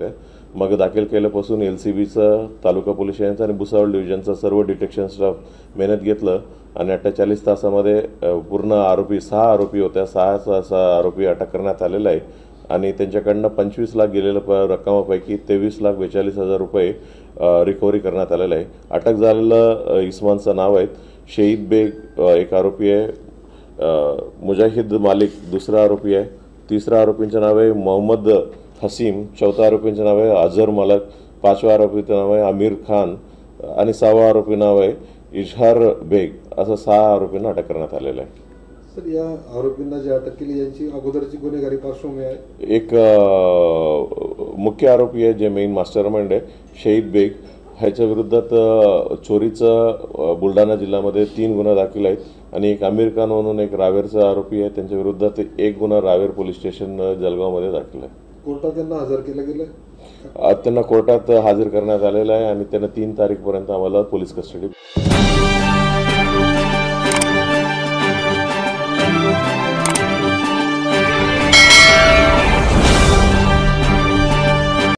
मग दाखल केल्यापासून LCBचं तालुका पोलीस स्टेशनचं आणि भुसावळ डिव्हिजनचं सर्व डिटेक्शन स्टाफ मेहनत घेतलं आणि 48 तासामध्ये पूर्ण आरोपी 6 आरोपी होत्या, 6 आरोपी अटक करण्यात आलेला आहे आणि त्यांच्याकडनं 25 लाख गेलेल्या रकमापैकी 23,42,000 रुपये रिकव्हरी करण्यात आलेलं आहे। अटक झालेलं इस्मानचं नाव आहे शहीद बेग, एक आरोपी आहे, मुजाहिद मालिक दुसरा आरोपी आहे, तिसरा आरोपींचं नाव आहे मोहम्मद हसीम, चौथा आरोपींचं नाव आहे अजहर मलक, पाचव्या आरोपीचं नाव आहे आमिर खान आणि 6वा आरोपी नाव आहे इजहार बेग। असं 6 आरोपींना अटक करण्यात आलेलं आहे। सर, या आरोपींना जी अटक केली यांची अगोदरची गुन्हेगारी पार्श्वभूमी आहे? एक मुख्य आरोपी आहे जे मेन मास्टरमाइंड आहे शहीद बेग, ह्याच्या विरोधात चोरीचं बुलढाणा जिल्ह्यामध्ये 3 गुन्हे दाखल आहेत आणि एक आमिर खान म्हणून एक रावेरचा आरोपी आहे, त्यांच्या विरोधात 1 गुन्हा रावेर पोलीस स्टेशन जळगावमध्ये दाखल आहे। कोर्टात त्यांना हजर केलं गेलं? त्यांना कोर्टात हजर करण्यात आलेलं आहे आणि त्यांना 3 तारीखपर्यंत आम्हाला पोलीस कस्टडी